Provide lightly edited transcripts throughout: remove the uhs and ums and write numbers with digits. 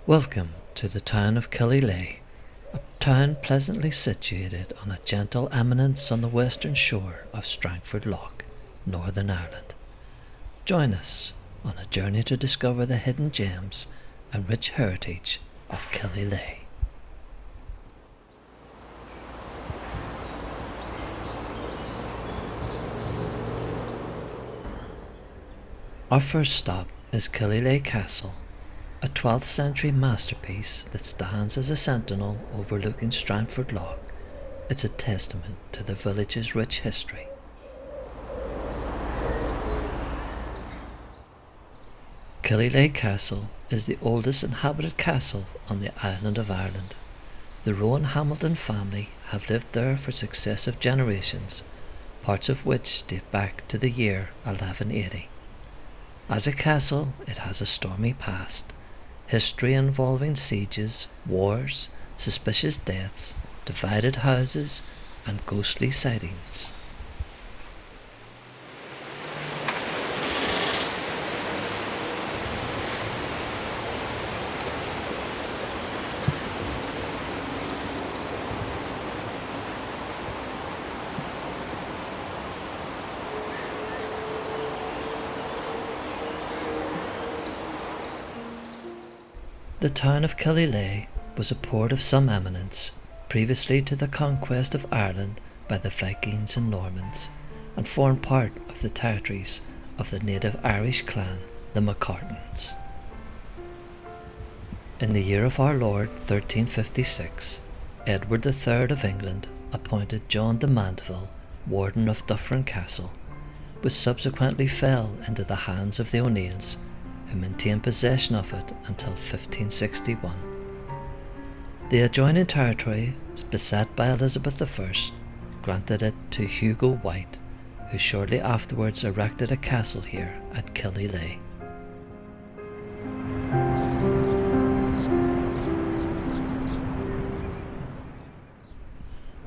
Welcome to the town of Killyleagh, a town pleasantly situated on a gentle eminence on the western shore of Strangford Lough, Northern Ireland. Join us on a journey to discover the hidden gems and rich heritage of Killyleagh. Our first stop is Killyleagh Castle, a 12th century masterpiece that stands as a sentinel overlooking Strangford Lough. It's a testament to the village's rich history. Killyleagh Castle is the oldest inhabited castle on the island of Ireland. The Rowan Hamilton family have lived there for successive generations, parts of which date back to the year 1180. As a castle, it has a stormy past, history involving sieges, wars, suspicious deaths, divided houses, and ghostly sightings. The town of Killyleagh was a port of some eminence previously to the conquest of Ireland by the Vikings and Normans, and formed part of the territories of the native Irish clan, the MacCartans. In the year of our Lord 1356, Edward III of England appointed John de Mandeville warden of Dufferin Castle, which subsequently fell into the hands of the O'Neills, who maintained possession of it until 1561. The adjoining territory, beset by Elizabeth I, granted it to Hugo White, who shortly afterwards erected a castle here at Killyleagh.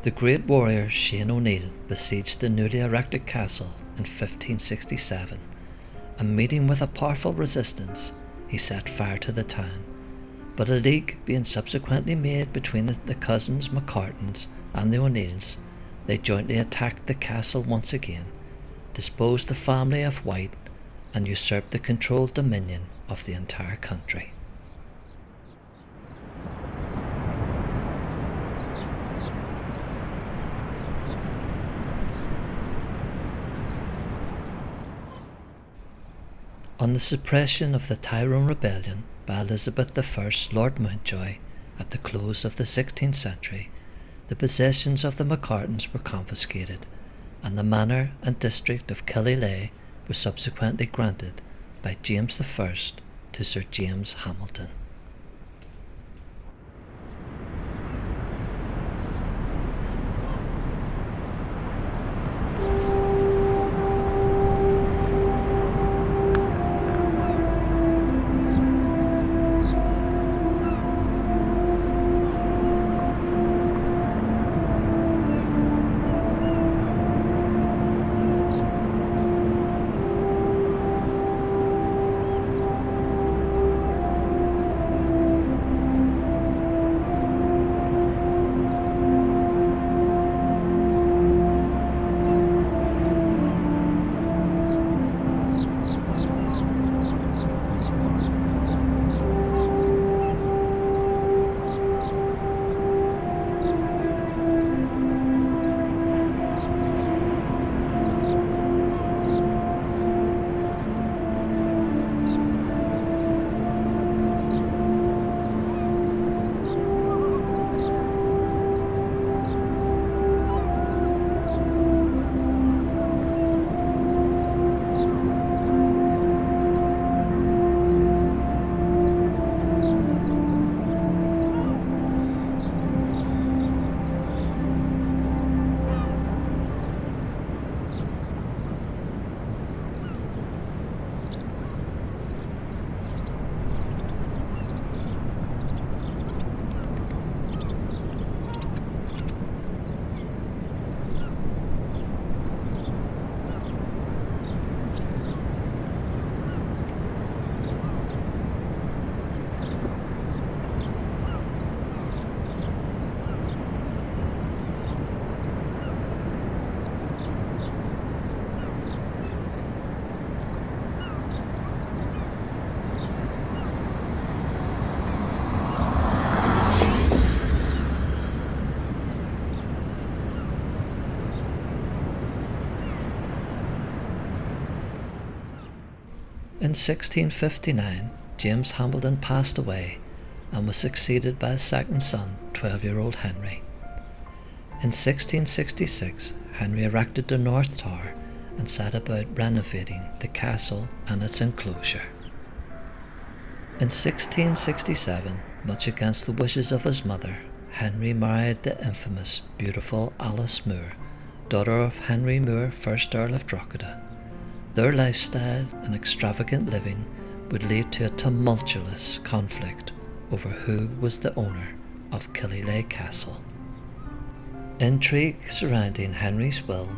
The great warrior Shane O'Neill besieged the newly erected castle in 1567, and meeting with a powerful resistance, he set fire to the town. But a league being subsequently made between the cousins MacCartans and the O'Neills, they jointly attacked the castle once again, disposed the family of White, and usurped the controlled dominion of the entire country. On the suppression of the Tyrone Rebellion by Elizabeth I, Lord Mountjoy, at the close of the 16th century, the possessions of the MacCartans were confiscated, and the manor and district of Killyleagh was subsequently granted by James I to Sir James Hamilton. In 1659, James Hamilton passed away and was succeeded by his second son, 12-year-old Henry. In 1666, Henry erected the North Tower and set about renovating the castle and its enclosure. In 1667, much against the wishes of his mother, Henry married the infamous beautiful Alice Moore, daughter of Henry Moore, 1st Earl of Drogheda. Their lifestyle and extravagant living would lead to a tumultuous conflict over who was the owner of Killyleagh Castle. Intrigue surrounding Henry's will,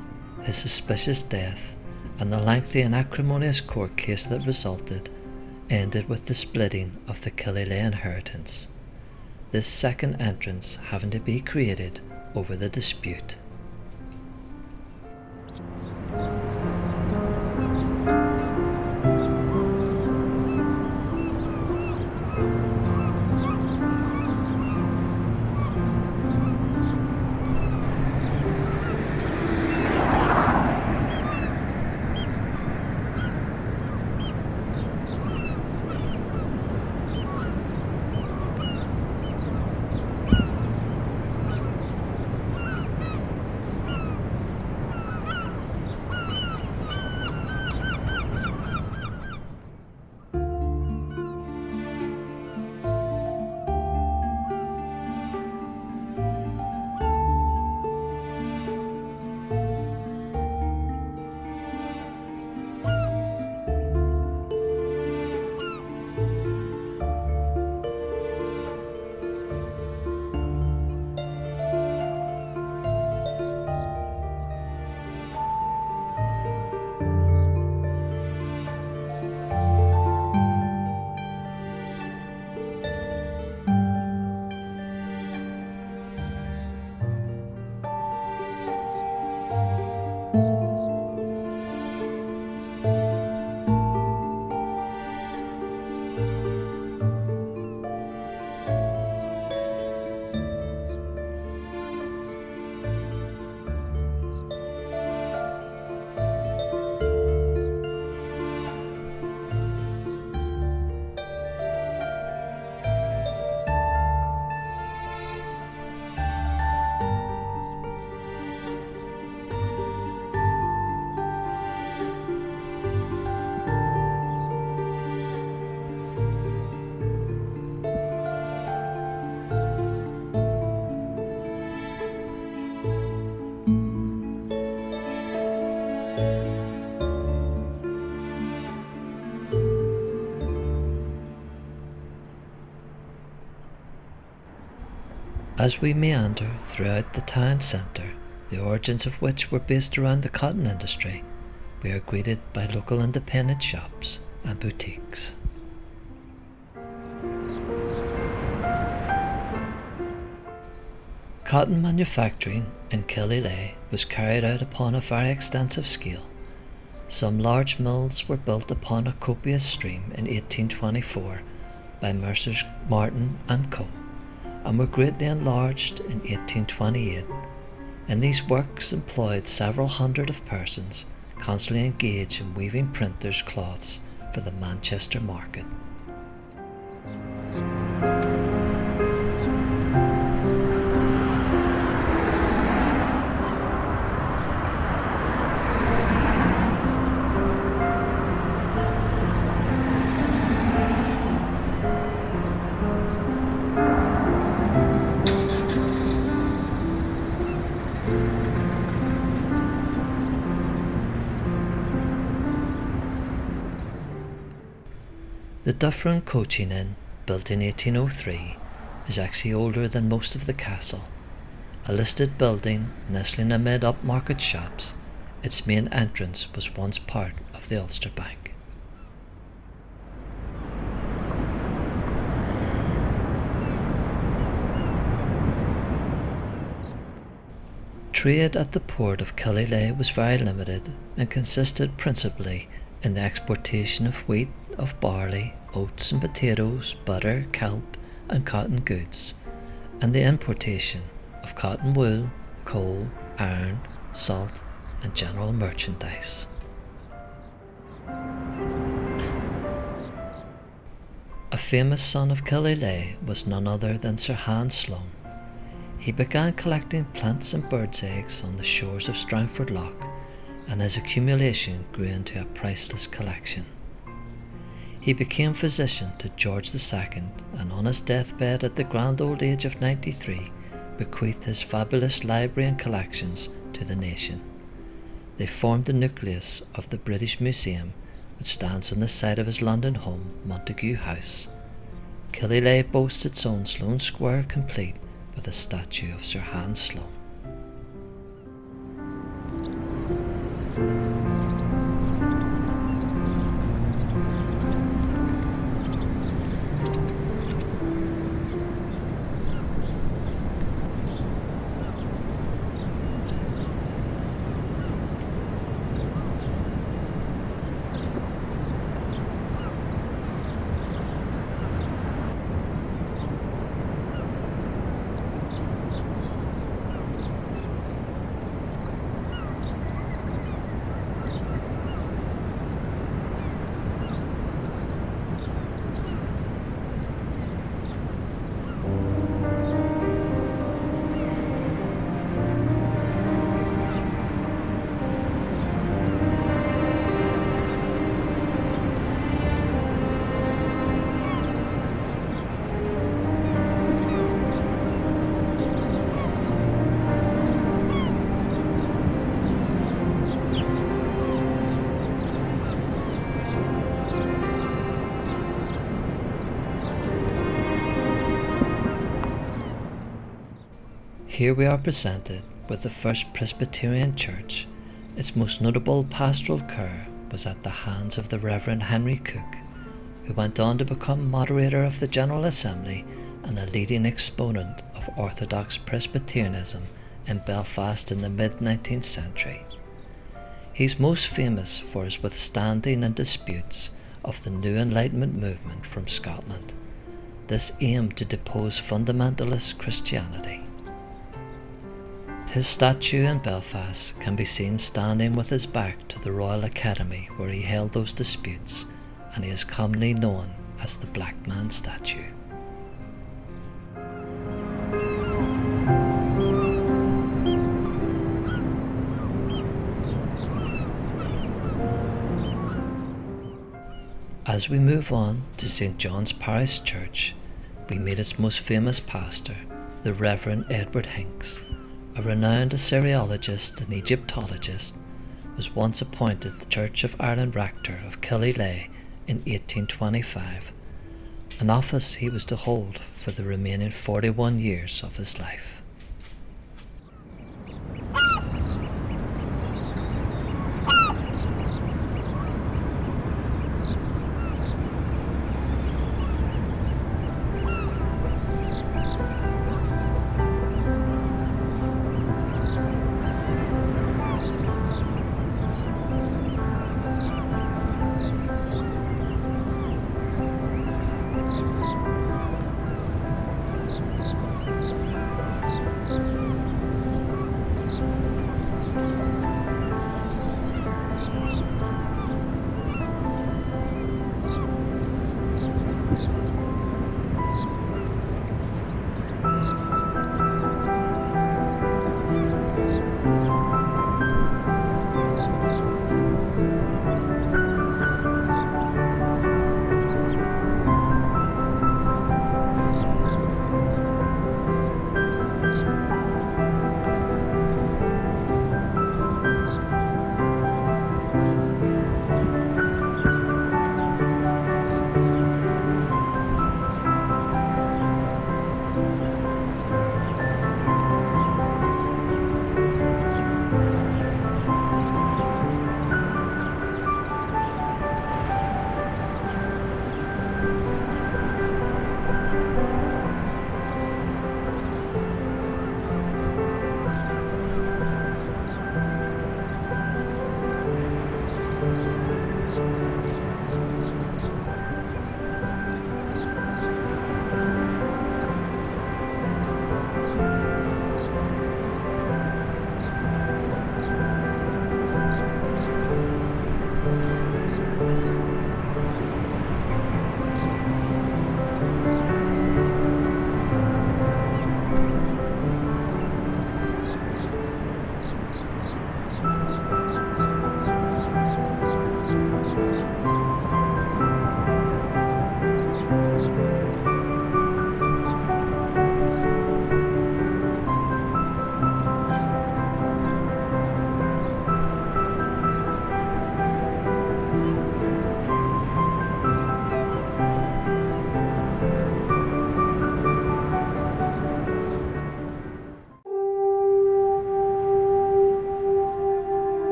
his suspicious death, and the lengthy and acrimonious court case that resulted ended with the splitting of the Killyleagh inheritance, this second entrance having to be created over the dispute. As we meander throughout the town centre, the origins of which were based around the cotton industry, we are greeted by local independent shops and boutiques. Cotton manufacturing in Killyleagh was carried out upon a very extensive scale. Some large mills were built upon a copious stream in 1824 by Mercers Martin and Co., and were greatly enlarged in 1828. And these works employed several hundred of persons, constantly engaged in weaving printers' cloths for the Manchester market. The Dufferin Coaching Inn, built in 1803, is actually older than most of the castle. A listed building nestling amid upmarket shops, its main entrance was once part of the Ulster Bank. Trade at the port of Killyleagh was very limited and consisted principally in the exportation of wheat, of barley, oats and potatoes, butter, kelp and cotton goods, and the importation of cotton wool, coal, iron, salt and general merchandise. A famous son of Killyleagh was none other than Sir Sloane. He began collecting plants and birds' eggs on the shores of Strangford Lough, and his accumulation grew into a priceless collection. He became physician to George II, and on his deathbed at the grand old age of 93, bequeathed his fabulous library and collections to the nation. They formed the nucleus of the British Museum, which stands on the site of his London home, Montague House. Killyleagh boasts its own Sloane Square, complete with a statue of Sir Sloane. Here we are presented with the first Presbyterian church. Its most notable pastoral care was at the hands of the Reverend Henry Cook, who went on to become moderator of the General Assembly and a leading exponent of Orthodox Presbyterianism in Belfast in the mid-19th century. He's most famous for his withstanding in disputes of the New Enlightenment movement from Scotland. This aimed to depose fundamentalist Christianity. His statue in Belfast can be seen standing with his back to the Royal Academy where he held those disputes, and he is commonly known as the Black Man statue. As we move on to St. John's Parish Church, we meet its most famous pastor, the Reverend Edward Hincks. A renowned Assyriologist and Egyptologist, was once appointed the Church of Ireland rector of Killyleagh in 1825, an office he was to hold for the remaining 41 years of his life.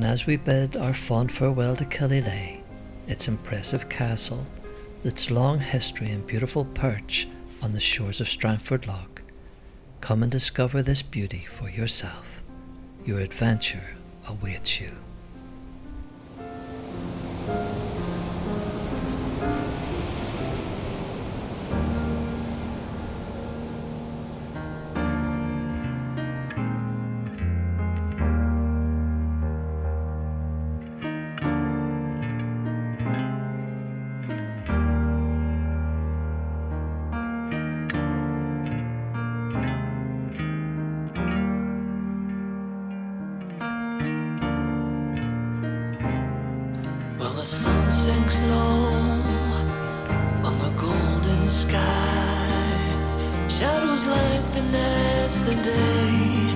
as we bid our fond farewell to Killyleagh, its impressive castle, its long history and beautiful perch on the shores of Strangford Lough, come and discover this beauty for yourself. Your adventure awaits you. Well, the sun sinks low on the golden sky. Shadows lengthen as the day